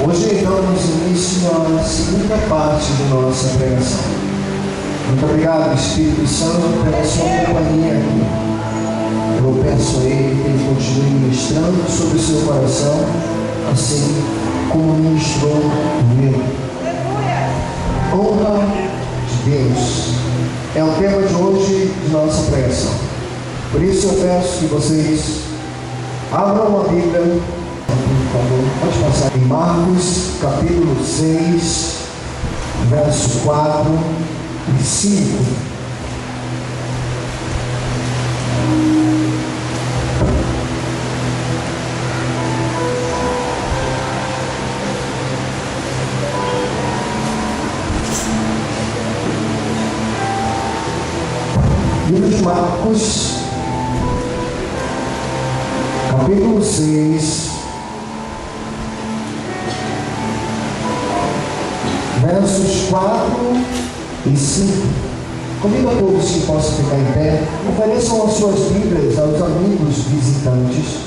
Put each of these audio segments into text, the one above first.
Hoje então damos início à segunda parte de nossa pregação. Muito obrigado, Espírito Santo, pela sua companhia aqui. Eu peço a Ele que Ele continue ministrando sobre o seu coração, assim como ministrou no meu. Honra de Deus é o tema de hoje de nossa pregação. Por isso eu peço que vocês abram a Bíblia, por favor, pode passar em Marcos, capítulo 6, verso 4 e 5. Livro de Marcos, capítulo 6, versos 4 e 5. Convido a todos que possam ficar em pé, ofereçam as suas Bíblias aos amigos visitantes,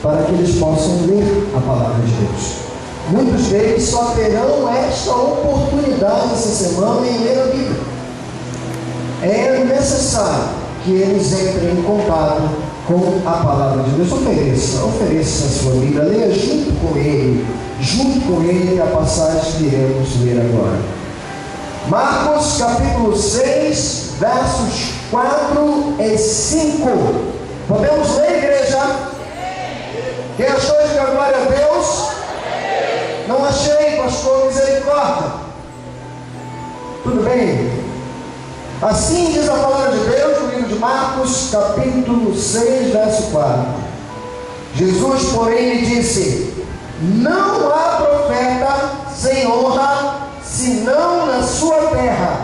para que eles possam ler a palavra de Deus. Muitos deles só terão esta oportunidade essa semana em ler a Bíblia. É necessário que eles entrem em contato com a palavra de Deus. Ofereça a sua Bíblia, leia junto com ele a passagem que iremos ler agora. Marcos capítulo 6, versos 4 e 5. Podemos ler, igreja? Quem achou, diga glória a Deus? Não achei, pastor, misericórdia. Tudo bem? Assim diz a palavra de Deus no livro de Marcos, capítulo 6, verso 4. Jesus, porém, lhe disse: não há profeta sem honra, senão na sua terra,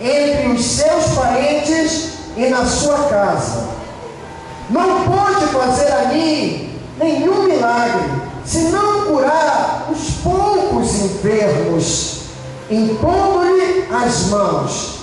entre os seus parentes e na sua casa. Não pode fazer ali nenhum milagre, senão curar os poucos enfermos, impondo-lhe as mãos.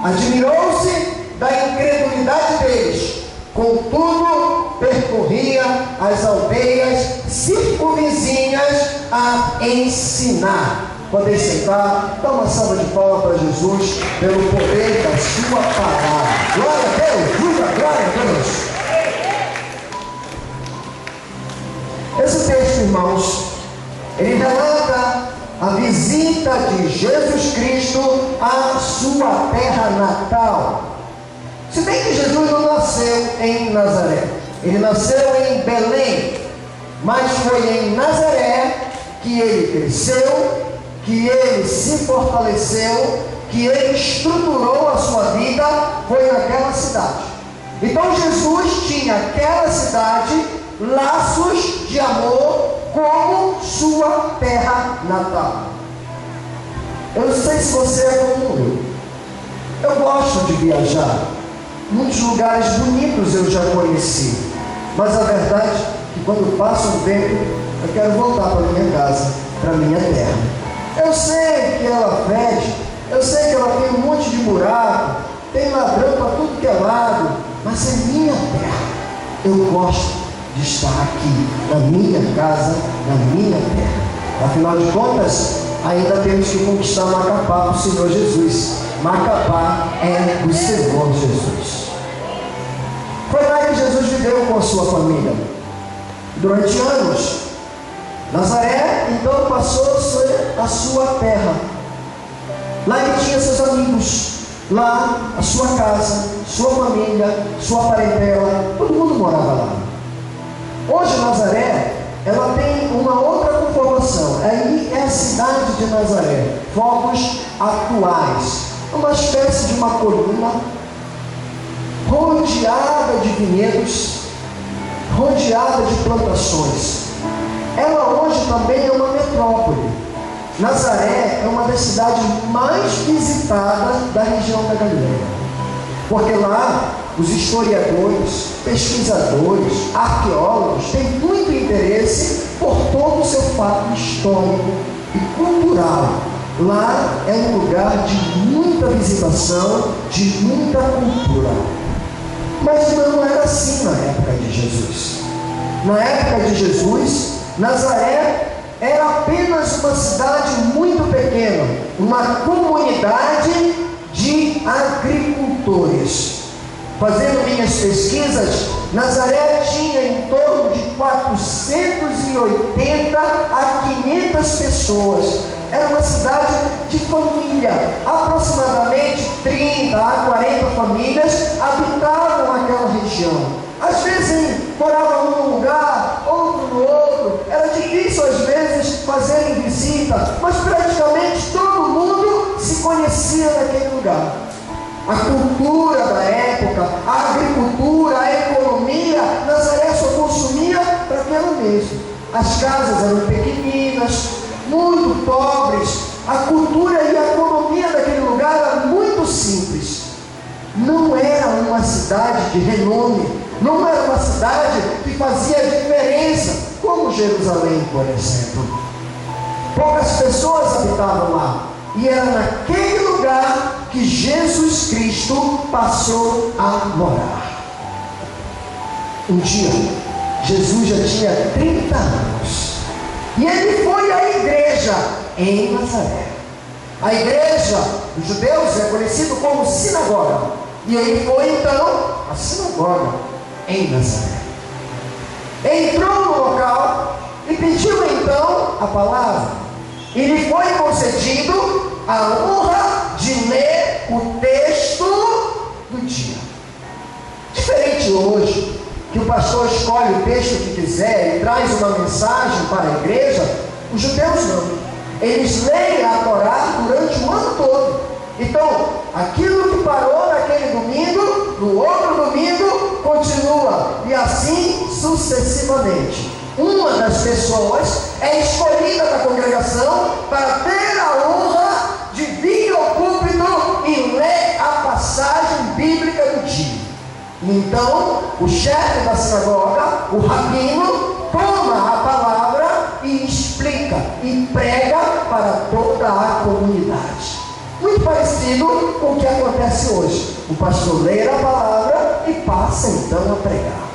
Admirou-se da incredulidade deles, contudo percorria as aldeias circunvizinhas a ensinar. Podem sentar, dá uma salva de palmas para Jesus pelo poder da sua palavra. Glória a Deus, glória a Deus. Esse texto, irmãos, ele relata a visita de Jesus Cristo à sua terra natal. Se bem que Jesus não nasceu em Nazaré, ele nasceu em Belém, mas foi em Nazaré que ele cresceu, que ele se fortaleceu, que ele estruturou a sua vida, foi naquela cidade. Então Jesus tinha aquela cidade laços de amor como sua terra natal. Eu não sei se você é como eu gosto de viajar. Muitos lugares bonitos eu já conheci, mas a verdade é que quando passa um tempo eu quero voltar para minha casa, para minha terra. Eu sei que ela fede, eu sei que ela tem um monte de buraco, tem ladrão para tudo que é lado, mas é minha terra. Eu gosto de estar aqui, na minha casa, na minha terra. Afinal de contas, ainda temos que conquistar Macapá para o Senhor Jesus. Macapá é o Senhor Jesus. Foi lá que Jesus viveu com a sua família durante anos. Nazaré então passou a ser a sua terra. Lá ele tinha seus amigos, lá a sua casa, sua família, sua parentela, todo mundo morava lá. Hoje Nazaré, ela tem uma outra conformação. Aí é a cidade de Nazaré. Fotos atuais. Uma espécie de uma colina rodeada de vinhedos, rodeada de plantações. Ela hoje também é uma metrópole. Nazaré é uma das cidades mais visitadas da região da Galileia. Porque lá os historiadores, pesquisadores, arqueólogos têm muito interesse por todo o seu fato histórico e cultural. Lá é um lugar de muita visitação, de muita cultura. Mas não era assim na época de Jesus. Na época de Jesus, Nazaré era apenas uma cidade muito pequena, uma comunidade de agricultores. Fazendo minhas pesquisas, Nazaré tinha em torno de 480 a 500 pessoas. Era uma cidade de família. Aproximadamente 30 a 40 famílias habitavam aquela região. Às vezes moravam num lugar, outro no outro. Era difícil às vezes fazerem visita, mas praticamente todo mundo se conhecia naquele lugar. A cultura da época, a agricultura, a economia, Nazaré só consumia para aquela mesmo. As casas eram pequeninas, muito pobres. A cultura e a economia daquele lugar era muito simples. Não era uma cidade de renome, não era uma cidade que fazia diferença, como Jerusalém, por exemplo. Poucas pessoas habitavam lá. E era naquele lugar que Jesus Cristo passou a morar. Um dia, Jesus já tinha 30 anos. E ele foi à igreja em Nazaré. A igreja dos judeus é conhecida como sinagoga. E ele foi então à sinagoga em Nazaré. Entrou no local e pediu então a palavra. E lhe foi concedido a honra de ler o texto do dia. Diferente hoje, que o pastor escolhe o texto que quiser e traz uma mensagem para a igreja, os judeus não. Eles leem a Torá durante o ano todo. Então, aquilo que parou naquele domingo, no outro domingo, continua. E assim sucessivamente. Uma das pessoas é escolhida da congregação para ter a honra de vir ao púlpito e ler a passagem bíblica do dia. Então, o chefe da sinagoga, o rabino, toma a palavra e explica e prega para toda a comunidade. Muito parecido com o que acontece hoje. O pastor lê a palavra e passa então a pregar.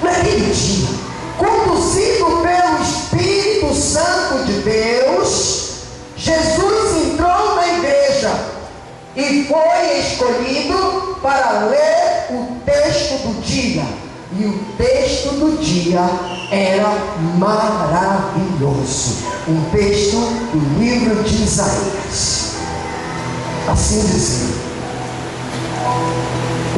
Naquele dia, conduzido pelo Espírito Santo de Deus, Jesus entrou na igreja e foi escolhido para ler o texto do dia. E o texto do dia era maravilhoso. Um texto do livro de Isaías. Assim dizia: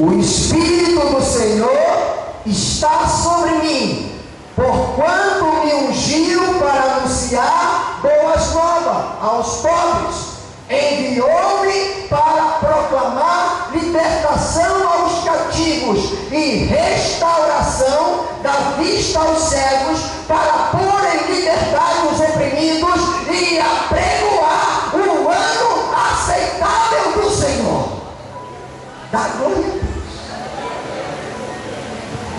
o Espírito do Senhor está sobre mim, porquanto me ungiu para anunciar boas novas aos pobres. Enviou-me para proclamar libertação aos cativos e restauração da vista aos cegos, para pôr em liberdade os oprimidos e apregoar o ano aceitável do Senhor. Dá glória a Deus.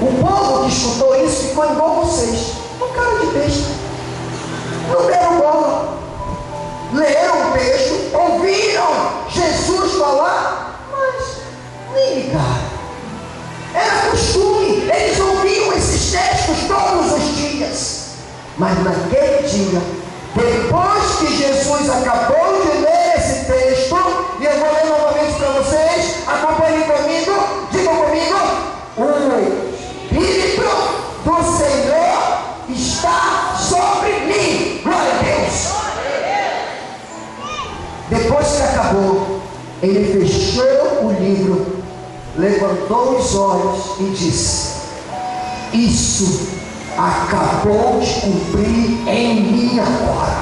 O povo que escutou isso ficou igual vocês, um cara de besta. Não deram bola. Leram o texto, ouviram Jesus falar, mas nem ligaram. Era costume, eles ouviam esses textos todos os dias. Mas naquele dia, depois que Jesus acabou de ler esse texto, e eu vou ler novamente para vocês, acompanhem comigo, digam comigo: o Espírito do Senhor está sobre mim. Glória a Deus. Depois que acabou, ele fechou o livro, levantou os olhos e disse: isso acabou de cumprir em mim agora.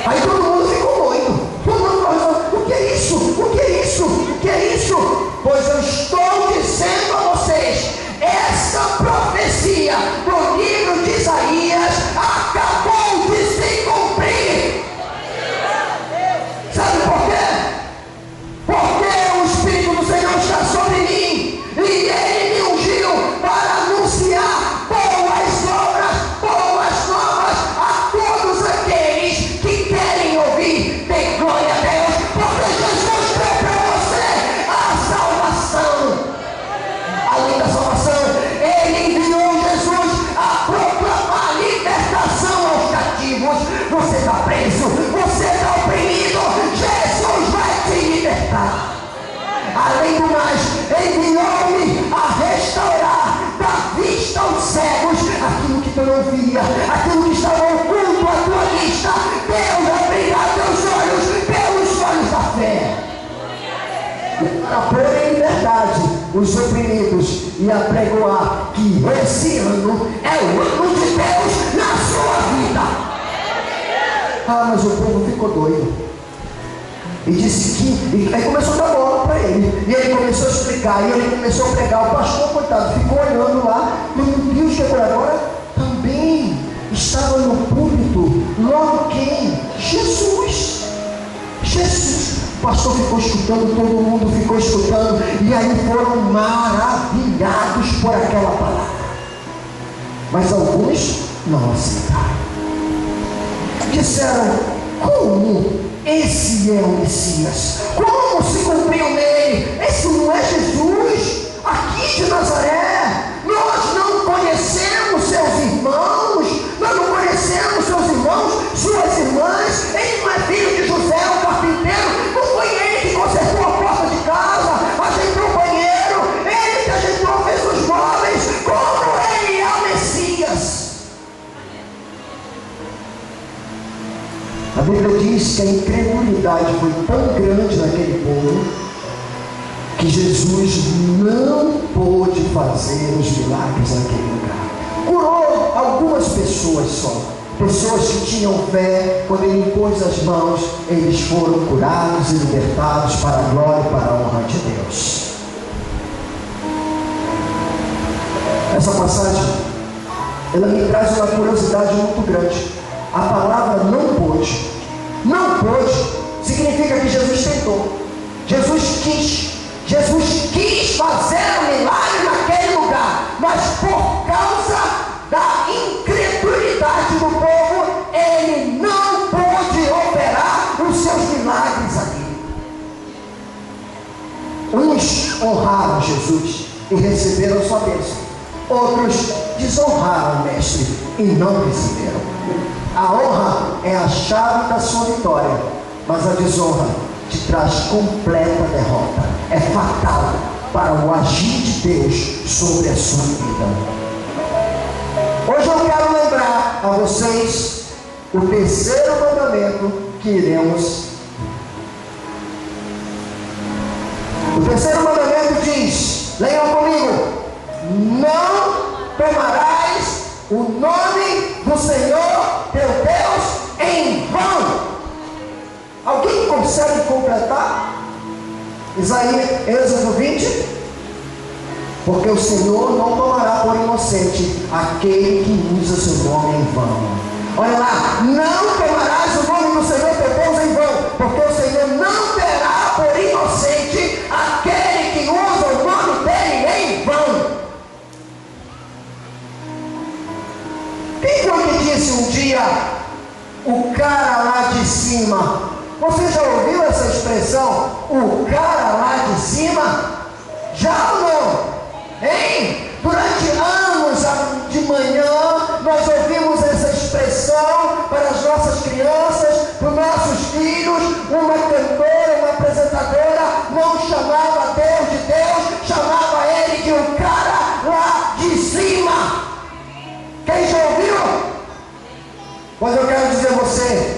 Aí todo mundo ficou doido. Todo mundo falou: o que é isso? O que é isso? O que é isso? Pois eu estou dizendo a vocês, essa profecia do livro de Isaías acabou de se cumprir. Sabe por quê? Porque o Espírito do Senhor está sobre mim e Ele me ungiu para anunciar boas obras, boas novas está preso, você está oprimido, Jesus vai te libertar. Além do mais, enviou-me a restaurar da vista aos cegos aquilo que tu não via, aquilo que estava oculto à tua vista. Deus vai brilhar teus olhos pelos olhos da fé, para pôr em liberdade os oprimidos e apregoar que esse ano é o ano de Deus na sua vida. Ah, mas o povo ficou doido. E disse que, aí começou a dar bola para ele, e ele começou a explicar, e ele começou a pregar. O pastor, coitado, ficou olhando lá, e meu Deus, que agora também estava no púlpito. Logo quem? Jesus. O pastor ficou escutando, todo mundo ficou escutando, e aí foram maravilhados por aquela palavra. Mas alguns não aceitaram. Disseram: como esse é o Messias? Como se cumpriu nele? Esse não é Jesus aqui de Nazaré? Nós não conhecemos seus irmãos, nós não conhecemos seus irmãos, suas irmãs. Ele não é filho de José, o carpinteiro? Não foi ele que consertou a porta de casa, ajeitou o banheiro, ele que ajeitou, fez os móveis? Como ele é o Messias? A Bíblia diz que a incredulidade foi tão grande naquele povo que Jesus não pôde fazer os milagres naquele lugar. Curou algumas pessoas só, pessoas que tinham fé. Quando ele impôs as mãos, eles foram curados e libertados para a glória e para a honra de Deus. Essa passagem, ela me traz uma curiosidade muito grande. A palavra não pôde significa que Jesus tentou, Jesus quis fazer um milagre naquele lugar, mas por causa da incredulidade do povo, ele não pôde operar os seus milagres ali. Uns honraram Jesus e receberam sua bênção, outros desonraram o mestre e não receberam. A honra é a chave da sua vitória, mas a desonra te traz completa derrota. É fatal para o agir de Deus sobre a sua vida. Hoje eu quero lembrar a vocês o terceiro mandamento que iremos. O terceiro mandamento diz, leiam comigo: não tomarás o nome do Senhor teu Deus em vão. Alguém consegue completar? Êxodo 20. Porque o Senhor não tomará por inocente aquele que usa seu nome em vão. Olha lá: não tomarás o nome do Senhor teu Deus em vão, porque o Senhor não terá por inocente aquele que usa o nome dele em vão. Quem foi que disse um dia: o cara lá de cima? Você já ouviu essa expressão, o cara lá de cima? Já ou não? Hein? Durante anos de manhã nós ouvimos essa expressão para as nossas crianças, para os nossos filhos. Uma cantora, uma apresentadora não chamava Deus de Deus, chamava ele de o cara lá de cima. Quem já ouviu? Mas eu quero dizer a você: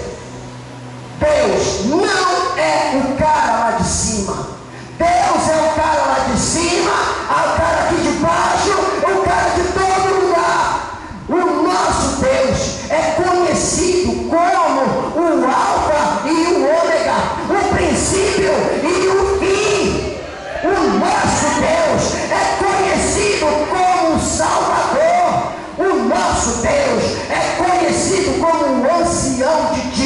Deus não é o cara lá de cima. Deus é o cara lá de cima, o cara aqui de baixo, o cara de todo lugar. O nosso Deus é conhecido como o Alfa e o Ômega, o princípio e o fim. O nosso Deus é conhecido como o Salvador. O nosso Deus é conhecido como o ancião de dias.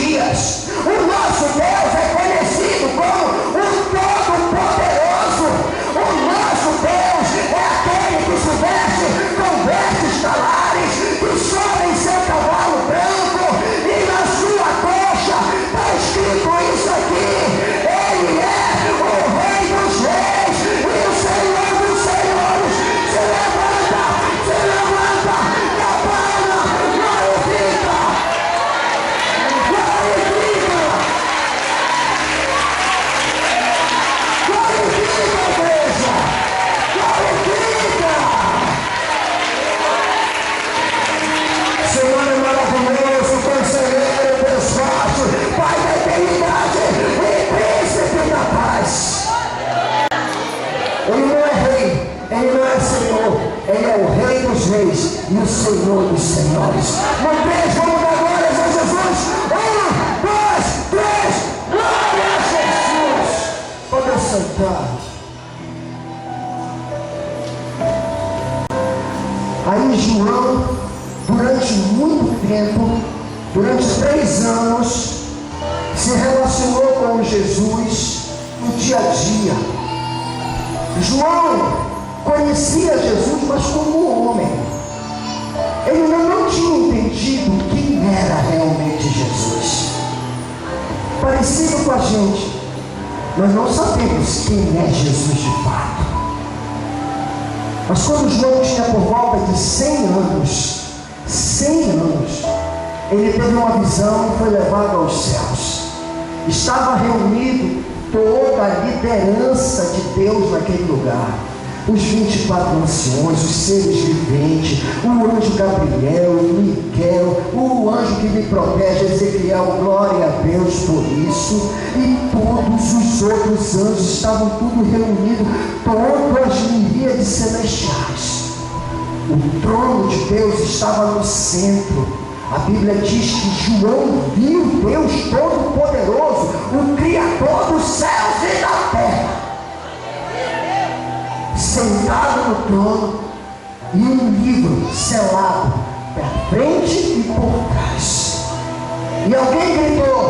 durante 3 anos, se relacionou com Jesus no dia a dia. João conhecia Jesus, mas como homem. Ele ainda não tinha entendido quem era realmente Jesus. Parecido com a gente, nós não sabemos quem é Jesus de fato. Mas quando João tinha por volta de 100 anos, ele teve uma visão e foi levado aos céus. Estava reunido toda a liderança de Deus naquele lugar. Os 24 anciões, os seres viventes, o anjo Gabriel, o Miquel, o anjo que me protege, Ezequiel, glória a Deus por isso. E todos os outros anjos estavam tudo reunidos, todas as miríades celestiais. O trono de Deus estava no centro. A Bíblia diz que João viu Deus Todo-Poderoso, o Criador dos céus e da terra, sentado no trono, e um livro selado por frente e por trás. E alguém gritou: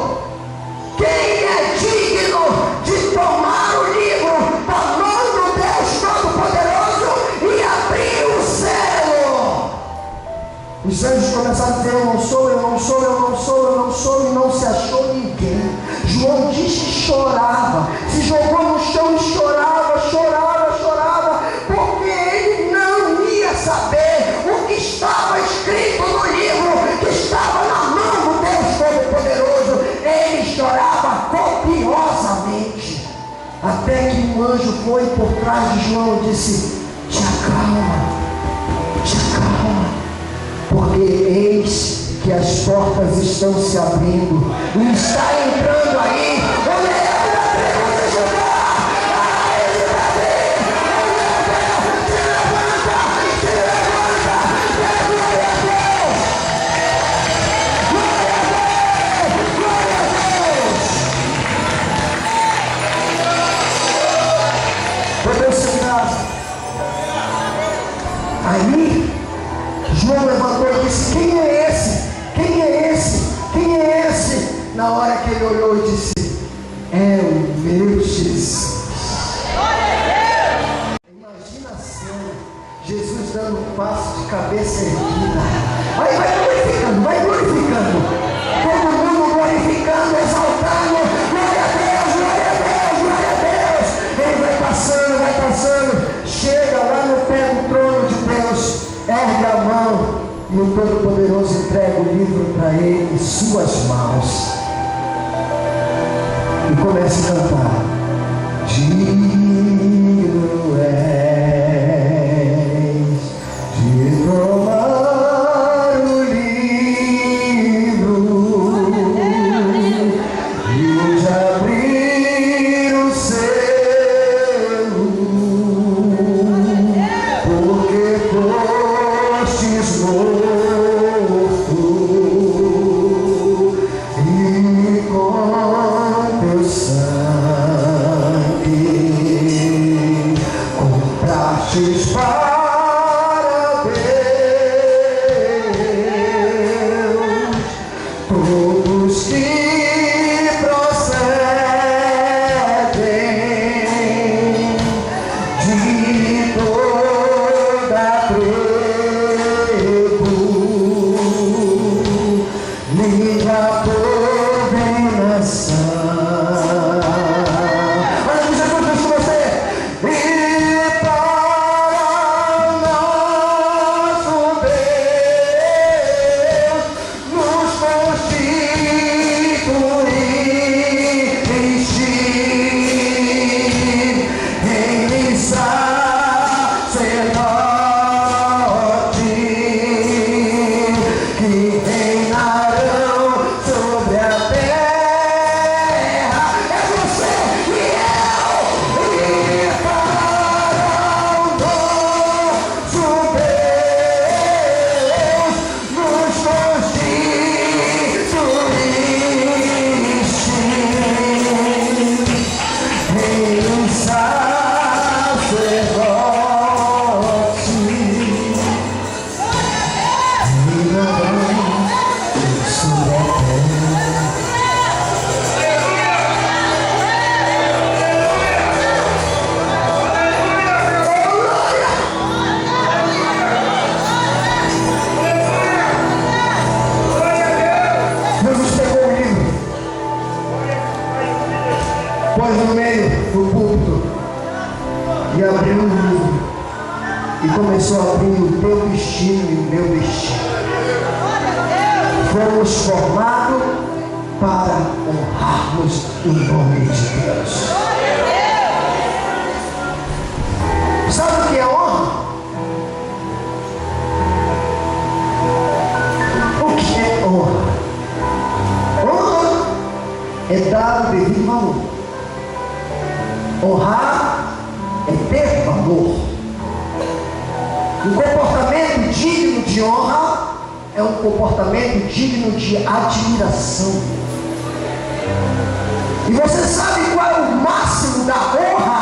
quem é digno de tomar o livro da mão do Deus Todo-Poderoso e abrir o selo? Os anjos começaram a dizer: eu não sou, eu não sou, eu não sou, eu não sou, e não se achou ninguém. João diz que chorava, se jogou no chão e chorava, porque ele não ia saber o que estava escrito no livro que estava na mão do Deus Todo-Poderoso. Ele chorava copiosamente, até que um anjo foi por trás de João e disse: te acalma, porque eis que as portas estão se abrindo e está entrando aí o leão da tribo de Judá. Ele vai vir, se levanta, glória a Deus, glória a Deus. Podemos sentar. Aí João levantou e disse: quem é esse? Quem é esse? Quem é esse? Na hora que ele olhou e disse: é o meu Jesus. Imagina a cena, Jesus dando um passo de cabeça erguida. Aí vai glorificando. Todo mundo glorificando, exaltando. Glória a Deus, glória a Deus, glória a Deus. Ele vai passando. Chega lá no pé do trono de Deus, ergue a mão, e o Todo-Poderoso entrega o livro para ele em suas mãos e começa a cantar: digno és de tomar o livro e de abrir o selo, porque fostes morto e com teu sangue comprastes para Deus todos que procedem de toda a tribo, língua, povo e nação. Olha que Jesus diz com você: e para nosso Deus nos constituíste em sacerdote que reinarão sobre começou a abrir o teu destino e o meu destino. Fomos formados para honrarmos o nome de Deus. Sabe o que é honra? O que é honra? Honra é dar o devido valor. Honrar é ter valor. Um comportamento digno de honra é um comportamento digno de admiração. E você sabe qual é o máximo da honra?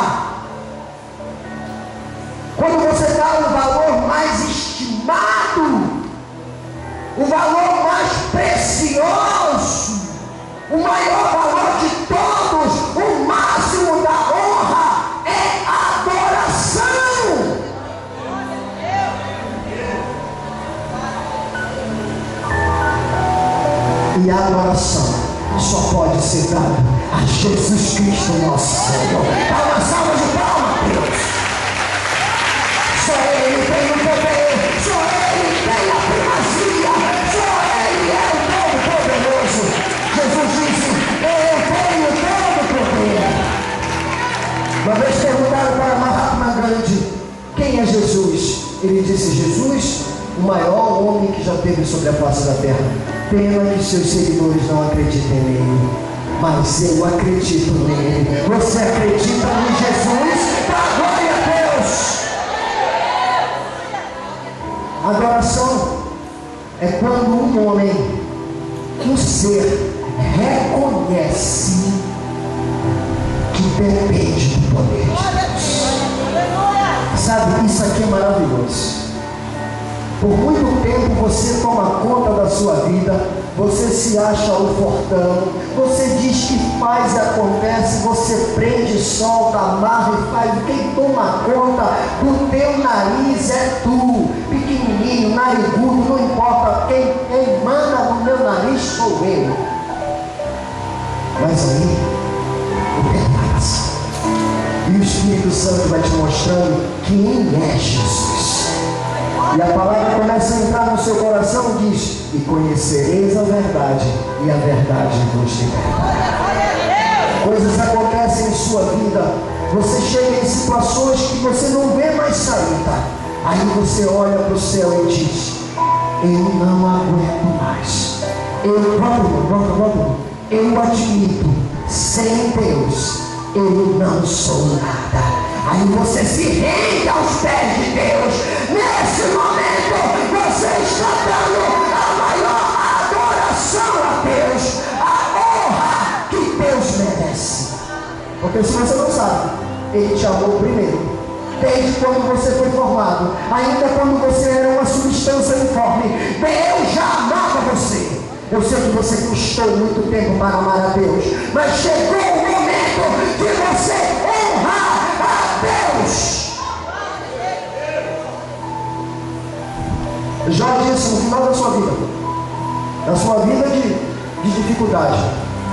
Quando você dá o valor mais estimado, o valor mais precioso, o maior valor de todos, o máximo da honra é adoração. E a adoração só pode ser dada a Jesus Cristo, nosso Senhor. Dá uma salva de palmas, Deus. Só Ele tem o poder, só Ele tem a primazia, só Ele é o Todo-Poderoso. Jesus disse: eu tenho todo o poder. Uma vez perguntaram para Mahatma Gandhi: quem é Jesus? Ele disse: Jesus, o maior homem que já teve sobre a face da terra. Pena que seus seguidores não acreditem nele, mas eu acredito nele. Você acredita em Jesus? Dá glória a Deus. Adoração é quando um homem, um ser, reconhece que depende do poder de Deus. Sabe, isso aqui é maravilhoso. Por muito tempo você toma conta da sua vida, você se acha o fortão, você diz que faz e acontece, você prende, solta, amarra e faz. Quem toma conta do teu nariz é tu, pequenininho, narigudo, não importa, quem manda no meu nariz sou eu. Mas aí, o tempo passa e o Espírito Santo vai te mostrando quem é Jesus. E a palavra começa a entrar no seu coração e diz: e conhecereis a verdade, e a verdade vos libertará. Coisas acontecem em sua vida, você chega em situações que você não vê mais saída. Aí você olha para o céu e diz: eu não aguento mais. Eu admito, sem Deus eu não sou nada. Aí você se rende aos pés de Deus. Nesse momento você está dando a maior adoração a Deus, a honra que Deus merece. Porque se você não sabe, Ele te amou primeiro, desde quando você foi formado, ainda quando você era uma substância informe. Deus já amava você. Eu sei que você custou muito tempo para amar a Deus, mas chegou o momento de você honrar a Deus. Jó disse no final da sua vida de dificuldade,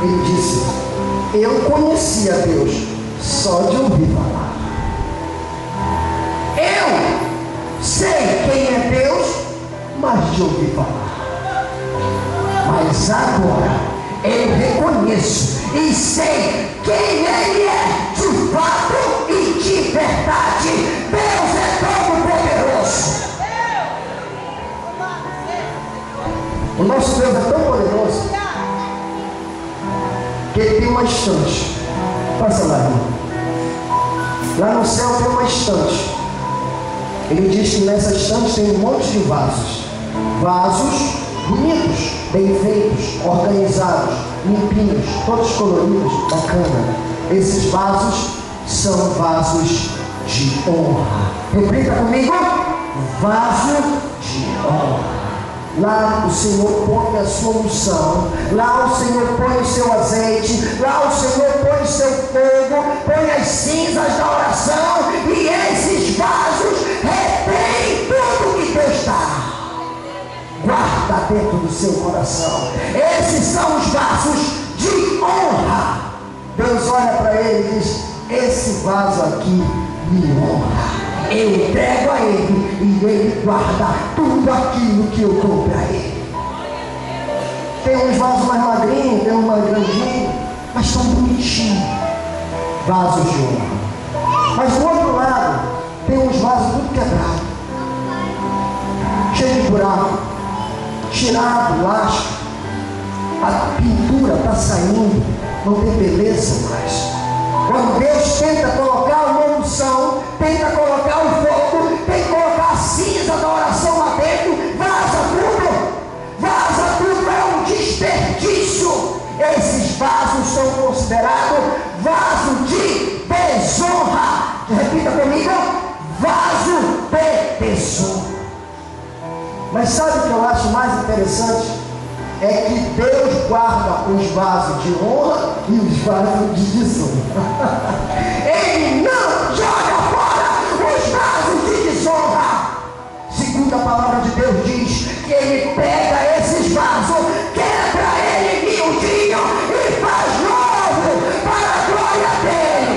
ele disse: eu conhecia Deus só de ouvir falar. Eu sei quem é Deus, mas de ouvir falar. Mas agora eu reconheço e sei quem Ele é de fato e de verdade. Deus é todo poderoso. O nosso Deus é tão poderoso que Ele tem uma estante. Passa lá, irmão. Lá no céu tem uma estante. Ele diz que nessa estante tem um monte de vasos. Vasos bonitos, bem feitos, organizados, limpinhos, todos coloridos, bacana. Esses vasos são vasos de honra. Repita comigo: vaso de honra. Lá o Senhor põe a sua unção, lá o Senhor põe o seu azeite, lá o Senhor põe o seu fogo, põe as cinzas da oração, e esses vasos retêm tudo que Deus dá. Guarda dentro do seu coração. Esses são os vasos de honra. Deus olha para ele e diz: esse vaso aqui me honra. eu entrego a Ele e Ele guarda tudo aquilo que eu dou para Ele. Tem uns vasos mais magrinhos, tem uns mais grandinhos, mas são bonitinhos, vasos de honra. Mas do outro lado, tem uns vasos tudo quebrados, cheio de buraco, tirado, lasca, a pintura está saindo, não tem beleza mais. Quando Deus tenta colocar uma unção, tenta colocar o fogo, tenta colocar a cinza da oração lá dentro, vaza tudo, é um desperdício. Esses vasos são considerados vaso de desonra. Repita comigo: vaso de desonra. Mas sabe o que eu acho mais interessante? É que Deus guarda os vasos de honra e os vasos de desonra. Ele não joga fora os vasos de desonra. Segundo a palavra de Deus diz que Ele pega esses vasos, quebra ele miudinho e faz novo para a glória dele.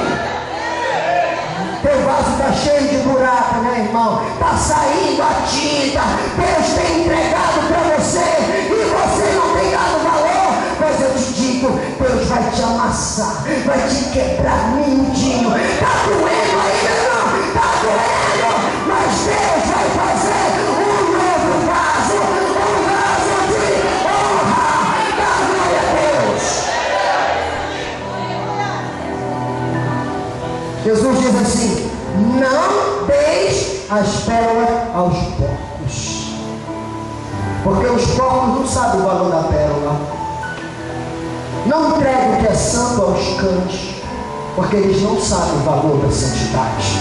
Teu vaso está cheio de buraco, né, irmão? Está saindo a tinta. Deus tem entregado para você e você não tem dado valor. Mas eu te digo, Deus vai te amassar, vai te quebrar miudinho. Está doendo ainda não? Está doendo, mas Deus vai fazer um novo vaso, um vaso de honra da glória a Deus. Jesus diz assim: não deis as pérolas aos porcos, porque os porcos não sabem o valor da pérola. Não entregue o que é santo aos cães, porque eles não sabem o valor da santidade.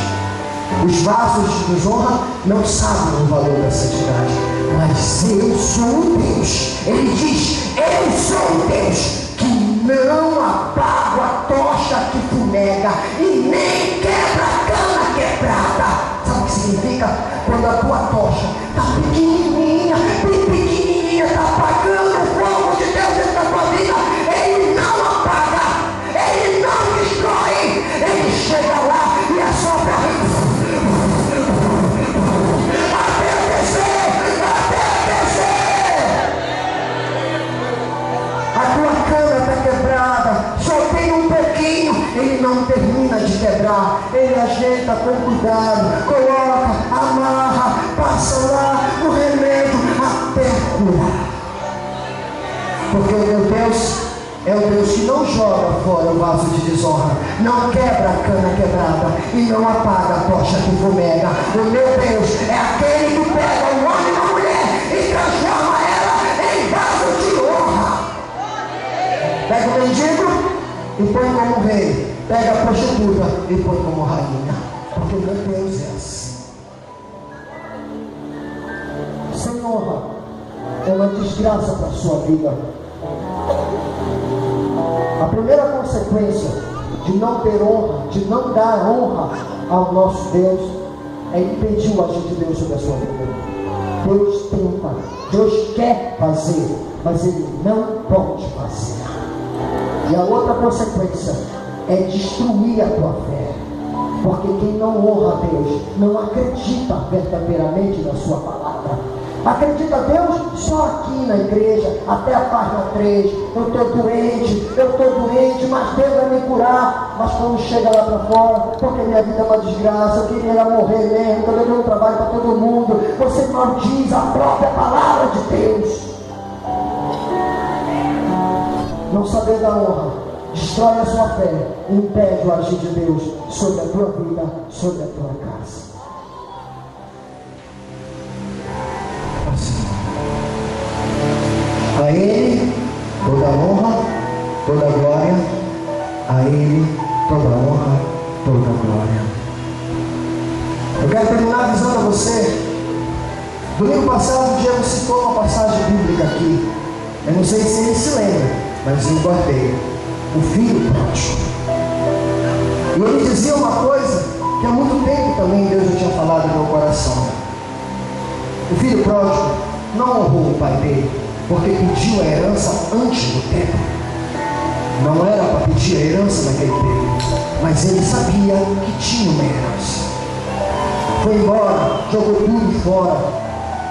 Os vasos de desonra não sabem o valor da santidade, mas eu sou o Deus. Ele diz: eu sou o Deus que não apago a tocha que fumega e nem quebra a cana quebrada. Sabe o que significa? Quando a tua tocha está pequenininha, bem pequenininha, está apagando o fogo de Deus dentro da tua vida, Ele não apaga, Ele não destrói. Ele chega lá e assopra até descer. A tua cana está quebrada, só tem um pouquinho, Ele não termina de quebrar. Ele ajeita com cuidado, coloca, amarra, passa lá no remédio até curar. Porque o meu Deus é o Deus que não joga fora o vaso de desonra, não quebra a cana quebrada e não apaga a tocha que fumega. O meu Deus é aquele que pega um homem e uma mulher e transforma ela em vaso de honra. Pega o mendigo e põe como rei, pega a prostituta e põe como rainha, porque meu Deus é assim. Sem honra é uma desgraça para a sua vida. A primeira consequência de não ter honra, de não dar honra ao nosso Deus, é impedir o agir de Deus sobre a sua vida. Deus tenta, Deus quer fazer, mas Ele não pode fazer. E a outra consequência é destruir a tua fé, porque quem não honra a Deus não acredita verdadeiramente na sua palavra. Acredita a Deus só aqui na igreja, até a página 3. Eu estou doente, mas Deus vai me curar. Mas quando chega lá para fora, porque minha vida é uma desgraça, eu queria morrer mesmo, eu dei um trabalho para todo mundo. Você maldiz a própria palavra de Deus. Não saber da honra destrói a sua fé e impede o agir de Deus sobre a tua vida, sobre a tua casa. A Ele toda honra, toda glória. A Ele toda honra, toda glória. Eu quero terminar avisando a você. Domingo passado, o Diego citou uma passagem bíblica aqui. Eu não sei se ele se lembra, mas eu guardei. O filho pródigo. E ele dizia uma coisa que há muito tempo também Deus já tinha falado no meu coração. O filho pródigo não honrou o pai dele, porque pediu a herança antes do tempo. Não era para pedir a herança naquele tempo, mas ele sabia que tinha uma herança. Foi embora, jogou tudo fora.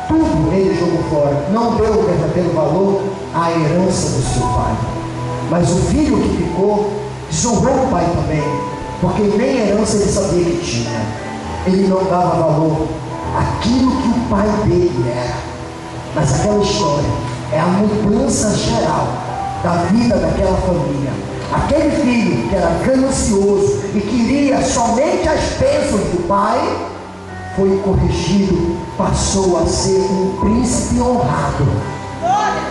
Tudo ele jogou fora. Não deu o verdadeiro valor à herança do seu pai. Mas o filho que ficou desonrou o pai também, porque nem herança ele sabia que tinha. Ele não dava valor àquilo que o pai dele era. Mas aquela história é a mudança geral da vida daquela família. Aquele filho que era ganancioso e queria somente as bênçãos do pai, foi corrigido, passou a ser um príncipe honrado.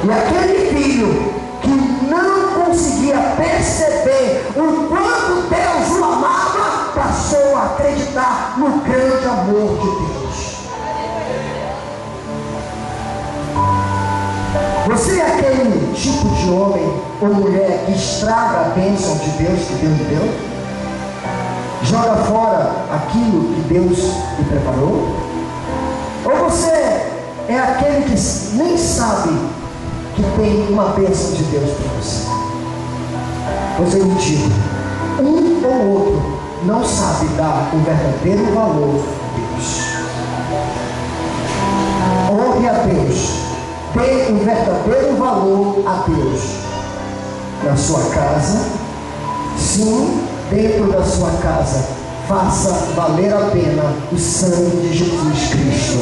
E aquele filho que não conseguia perceber o quanto Deus o amava, passou a acreditar no grande amor de Deus. Você é aquele tipo de homem ou mulher que estraga a bênção de Deus que Deus lhe deu? Joga fora aquilo que Deus lhe preparou? Ou você é aquele que nem sabe que tem uma bênção de Deus para você? Você me diga, um ou outro não sabe dar o verdadeiro valor a Deus. Honre a Deus, dê o verdadeiro valor a Deus na sua casa. Sim, dentro da sua casa, faça valer a pena o sangue de Jesus Cristo.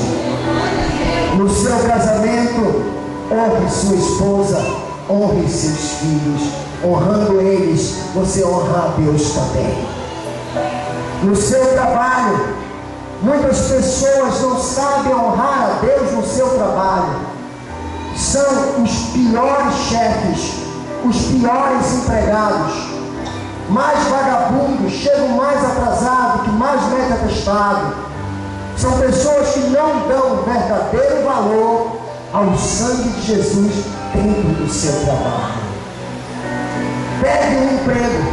No seu casamento, honre sua esposa, honre seus filhos. Honrando eles, você honra a Deus também. No seu trabalho, muitas pessoas não sabem honrar a Deus no seu trabalho. São os piores chefes, os piores empregados, mais vagabundos, chegam mais atrasados, que mais mete atestado. São pessoas que não dão o verdadeiro valor ao sangue de Jesus dentro do seu trabalho. Pegue um emprego,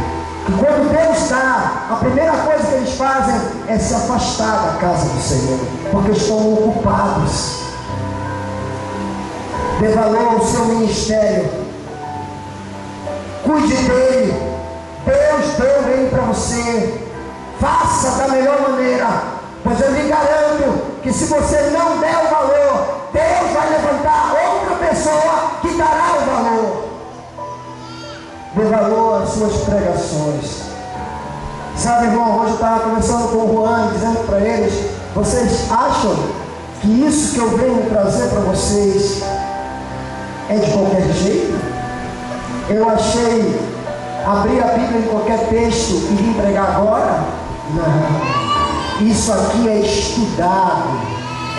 e quando Deus dá, a primeira coisa que eles fazem é se afastar da casa do Senhor, porque estão ocupados. Dê valor ao seu ministério, cuide dele. Deus deu ele para você, faça da melhor maneira, pois eu lhe garanto que se você não der o valor, Deus vai levantar outra pessoa que dará o valor. Dê valor às suas pregações. Sabe, irmão, hoje eu estava conversando com o Juan, dizendo para eles: vocês acham que isso que eu venho trazer para vocês é de qualquer jeito? Eu achei, abrir a Bíblia em qualquer texto e vim pregar agora? Não. Isso aqui é estudado,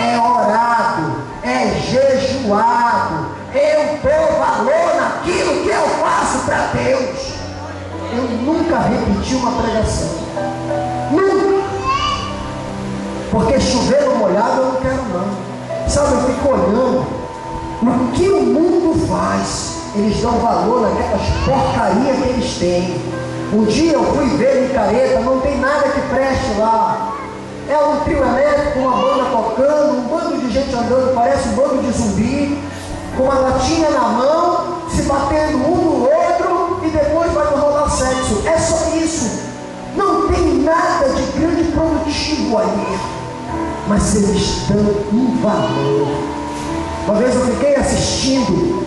é orado, é jejuado. Eu dou valor naquilo que eu faço para Deus. Eu nunca repeti uma pregação. Nunca. Porque chover no molhado eu não quero não. Sabe, eu fico olhando o que o mundo faz. Eles dão valor naquelas porcarias que eles têm. Um dia eu fui ver em Careta, não tem nada que preste lá. É um trio elétrico, uma banda tocando, um bando de gente andando, parece um bando de zumbi, com uma latinha na mão, se batendo um no outro, e depois vai rolar sexo. É só isso. Não tem nada de grande produtivo ali. Mas eles dão um valor. Uma vez eu fiquei assistindo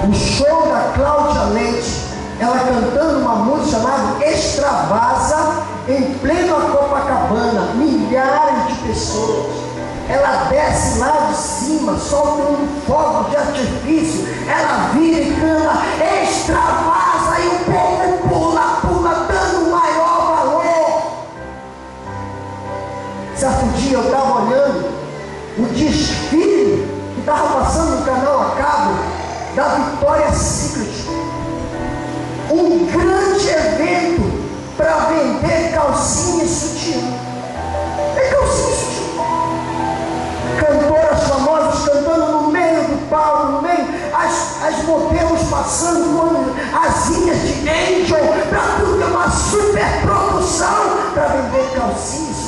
o show da Cláudia Leite, ela cantando uma música chamada Extravasa, em plena Copacabana, milhares de pessoas. Ela desce lá de cima, solta um fogo de artifício, ela vira e canta Extravasa, e o povo pula, pula, dando maior valor. Certo dia eu estava olhando o desfile que estava passando no canal a cabo da Victoria's Secret, um grande evento para vender calcinha e sutiã. É calcinha e sutiã. Cantoras famosas cantando no meio do palco, no meio, as modelos passando com asinhas de angel, para tudo é uma super produção para vender calcinha e sutiã.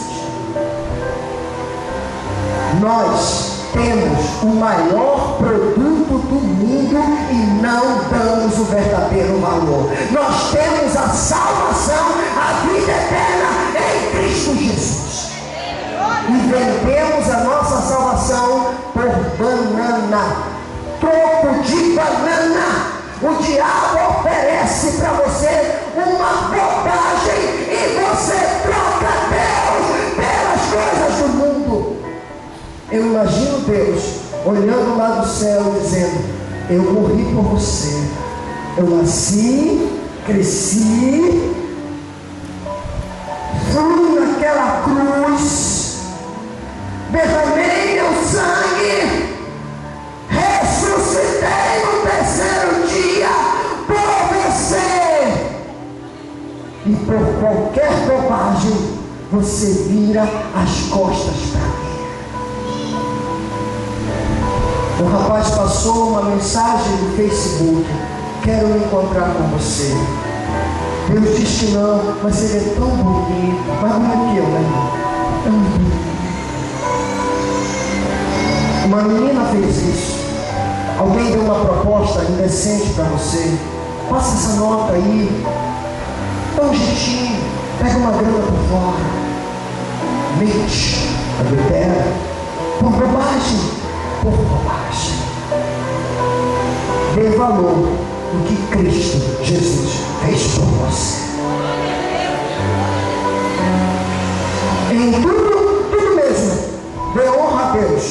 Nós temos o maior produto do mundo e não damos o verdadeiro valor. Nós temos a salvação, a vida eterna em Cristo Jesus. O diabo oferece para você uma bobagem e você troca Deus pelas coisas do mundo. Eu imagino Deus olhando lá do céu e dizendo: eu morri por você, eu nasci, cresci, fui naquela cruz, derramei meu sangue, ressuscitei no terceiro dia por você, e por qualquer bobagem você vira as costas para mim. Um rapaz passou uma mensagem no Facebook: quero me encontrar com você. Deus diz que não, mas ele é tão bonito, mais bonito que eu, né? Tão bonito. Uma menina fez isso. Alguém deu uma proposta indecente para você: passa essa nota aí, dá um jeitinho, pega uma grana por fora. Mente, adultera, por bobagem. Por bobagem. Dê valor no que Cristo Jesus fez por você. Em tudo mesmo, dê honra a Deus.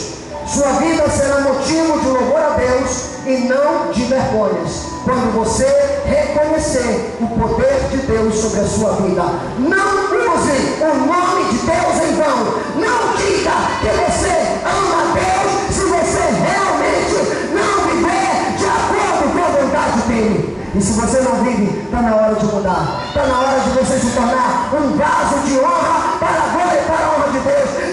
Sua vida será motivo de louvor a Deus e não de vergonhas, quando você reconhecer o poder de Deus sobre a sua vida. Não use o nome de Deus em vão. Não diga que você ama a Deus se você realmente não viver de acordo com a vontade dele. E se você não vive, está na hora de mudar. Está na hora de você se tornar um vaso de honra para a glória e para a honra de Deus.